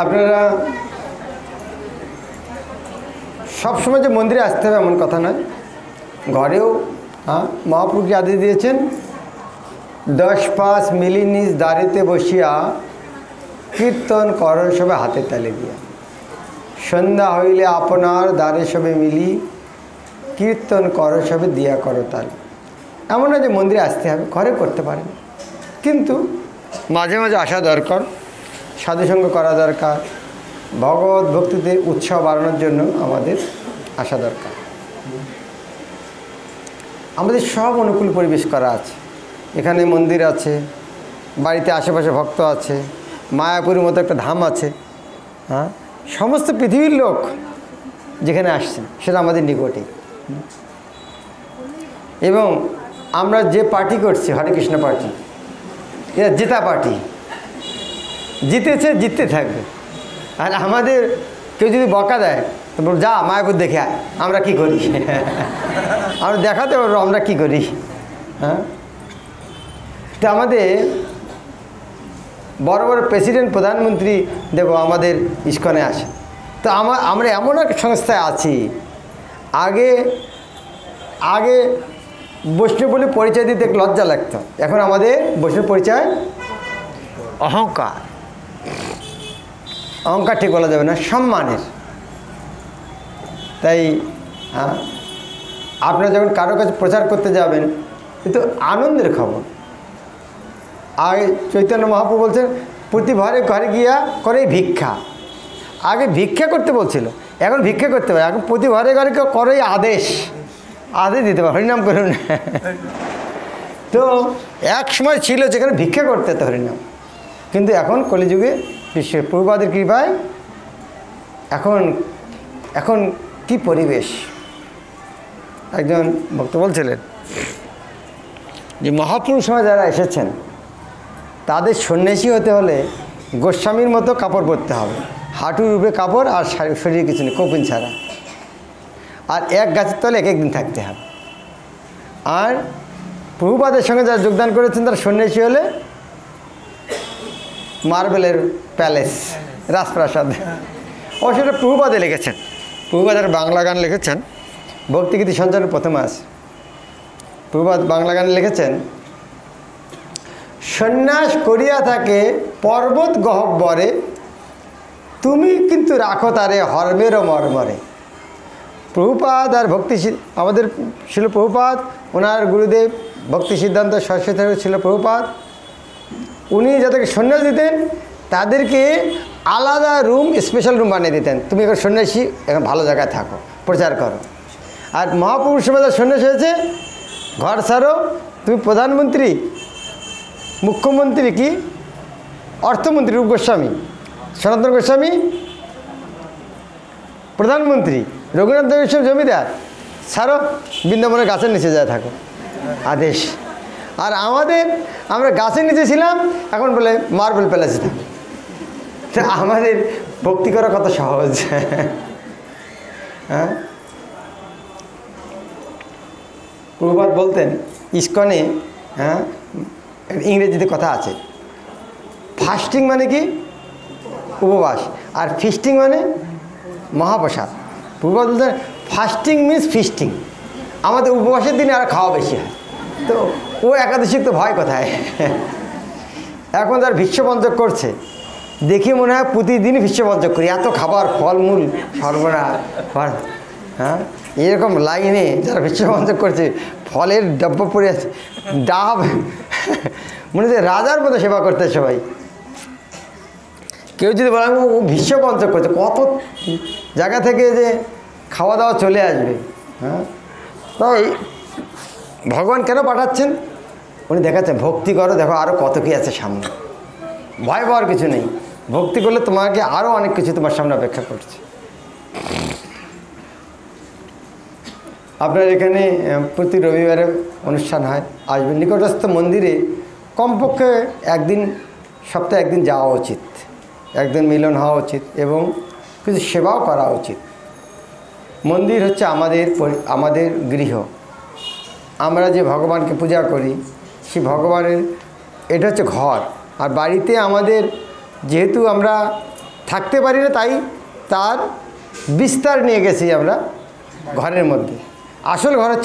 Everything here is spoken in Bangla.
আপনারা সবসময় যে মন্দিরে আসতে হবে এমন কথা নয়, ঘরেও মহাপ্রভুকে আদেশ দিয়েছেন 10 পাঁচ মিলি নিজ দাঁড়িতে বসিয়া কীর্তন কর সবে হাতে তালে দিয়া, সন্ধ্যা হইলে আপনার দ্বারে সবে মিলি কীর্তন কর সবে দিয়া করো তাল। এমন না যে মন্দিরে আসতে হবে, ঘরে করতে পারেন, কিন্তু মাঝে মাঝে আসা দরকার, সাধুসঙ্গ করা দরকার, ভগবত ভক্তিতে উৎসাহ বাড়ানোর জন্য আমাদের আসা দরকার। আমাদের সব অনুকূল পরিবেশ করা আছে, এখানে মন্দির আছে, বাড়িতে আশেপাশে ভক্ত আছে, মায়াপুরের মতো একটা ধাম আছে, সমস্ত পৃথিবীর লোক যেখানে আসছেন সেটা আমাদের নিকটেই। এবং আমরা যে পার্টি করছি হরে কৃষ্ণ পার্টি, এরা জেতা পার্টি, জিতেছে জিততে থাকবে। আর আমাদের কেউ যদি বকা দেয় তো বল যা মায়াপুর দেখে আয়, আমরা কী করি আমরা দেখাতে পারবো আমরা কী করি। তো আমাদের বড় বড় প্রেসিডেন্ট প্রধানমন্ত্রী দেখো আমাদের ইস্কনে আসে। তো আমরা এমন এক সংস্থায় আছি, আগে আগে বৈষ্ণব বলে পরিচয় দিতে লজ্জা লাগতো, এখন আমাদের বৈষ্ণব পরিচয় অহংকার। অহংকার ঠিক বলা যাবে না, সম্মানের। তাই আপনারা যখন কারো কাছে প্রচার করতে যাবেন এ তো আনন্দের খবর। আগে চৈতন্য মহাপ্রভু বলছেন প্রতি ঘরে ঘরে গিয়া করে ভিক্ষা। আগে ভিক্ষা করতে বলছিল, এখন ভিক্ষা করতে পারে, এখন প্রতি ঘরে ঘরে করে আদেশ দিতে পারে, হরিনাম করুন। তো এক সময় ছিল যেখানে ভিক্ষা করতে হতো হরিনাম, কিন্তু এখন কলিযুগে বিশ্বের প্রভুপাদের কৃপায় এখন কি পরিবেশ। একজন ভক্ত বলছিলেন যে মহাপুরুষ সময় যারা এসেছেন তাদের সন্ন্যাসী হতে হলে গোস্বামীর মতো কাপড় পরতে হবে, হাঁটুর উপরে কাপড় আর শরীরে কিছু নেই, কপিন ছাড়া, আর এক গাছের তলে এক একদিন থাকতে হবে। আর প্রভুপাদের সঙ্গে যারা যোগদান করেছেন তারা সন্ন্যাসী হলে মার্বেলের প্যালেস, রাজপ্রাসাদ। অবশ্যই প্রভুপাদে লিখেছেন, প্রভুপাদের বাংলা গান লিখেছেন, ভক্তিগীতি সঞ্চারের প্রথমে আছে। প্রভুপাদ বাংলা গান লিখেছেন, সন্ন্যাস করিয়া থাকে পর্বত গহ্বরে, তুমি কিন্তু রাখো তারে হর্মেরও মর্মরে। প্রভুপাদ আর ভক্তি, আমাদের ছিল প্রভুপাদ, ওনার গুরুদেব ভক্তি সিদ্ধান্ত সরস্বতী ঠাকুর ছিল প্রভুপাদ। উনি যাদেরকে সন্ন্যাস দিতেন তাদেরকে আলাদা রুম, স্পেশাল রুম বানিয়ে দিতেন, তুমি এখন সন্ন্যাসী, এখন ভালো জায়গায় থাকো, প্রচার করো। আর মহাপুরুষ সমাজ সন্ন্যাস হয়েছে ঘর ছাড়ো, তুমি প্রধানমন্ত্রী, মুখ্যমন্ত্রী, কি অর্থমন্ত্রী রূপ গোস্বামী, সনাতন গোস্বামী প্রধানমন্ত্রী, রঘুনাথ গোস্বামী জমিদার, ছাড়ো বৃন্দাবনের গাছের নিচে যায় থাকো, আদেশ। আর আমরা গাছের নিচে ছিলাম, এখন বলে মার্বেল প্যালেসে থাকো। আমাদের ভক্তি করা কত সহজ। হ্যাঁ, প্রভুপাদ বলতেন ইস্কনে, ইংরেজিতে কথা আছে, ফাস্টিং মানে কি উপবাস, আর ফিস্টিং মানে মহাপ্রসাদ। প্রভুপাদ বলতেন ফাস্টিং মিনস ফিস্টিং, আমাদের উপবাসের দিনে আর খাওয়া বেশি হয়। তো ও একাদশীর তো ভয় কোথায়। এখন যারা ভীষ্মপঞ্চক করছে দেখি মনে হয় প্রতিদিনই ভীষ্মপঞ্চক করি, এত খাবার ফলমূল সর্বনাশ। এরকম লাইনে যারা ভীষ্মপঞ্চক করছে, ফলের ডাব্বা পড়ে আছে, ডাব, মনে হচ্ছে রাজার মতো সেবা করতে সবাই। কেউ যদি বলে ও ভীষ্মপঞ্চক করছে, কত জায়গা থেকে যে খাওয়া দাওয়া চলে আসবে। তাই ভগবান কেন পাঠাচ্ছেন, উনি দেখাচ্ছেন ভক্তি করো, দেখো আরও কত কী আছে সামনে, ভয় পাওয়ার কিছু নেই। ভক্তি করলে তোমাকে আরও অনেক কিছু তোমার সামনে অপেক্ষা করছে। আপনার এখানে প্রতি রবিবারে অনুষ্ঠান হয়, আসবেন। নিকটস্থ মন্দিরে কমপক্ষে একদিন, সপ্তাহে একদিন যাওয়া উচিত, একদিন মিলন হওয়া উচিত এবং কিছু সেবাও করা উচিত। মন্দির হচ্ছে আমাদের গৃহ। আমরা যে ভগবানকে পূজা করি সেই ভগবানের এটা হচ্ছে ঘর। আর বাড়িতে আমাদের যেহেতু আমরা থাকতে পারি না, তাই তার বিস্তার নিয়ে গেছি আমরা ঘরের মধ্যে। আসল ঘর হচ্ছে